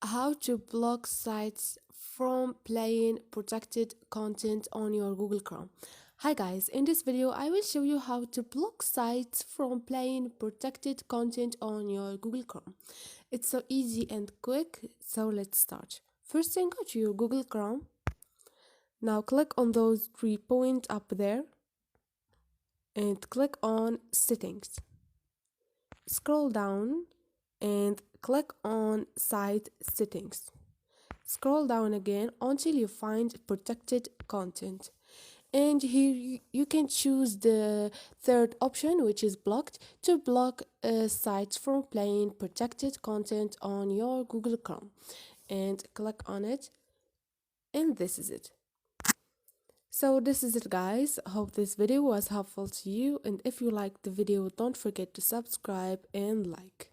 How to block sites from playing protected content on your Google Chrome. Hi guys, in this video I will show you how to block sites from playing protected content on your Google Chrome. It's so easy and quick, so let's start. First thing, go to your Google Chrome. Now click on those 3 points up there and click on settings. Scroll down and click on site settings. Scroll down again until you find protected content, and here you can choose the third option, which is blocked, to block sites from playing protected content on your Google Chrome, and click on it, and this is it. So this is it guys. Hope this video was helpful to you, and if you liked the video, don't forget to subscribe and like.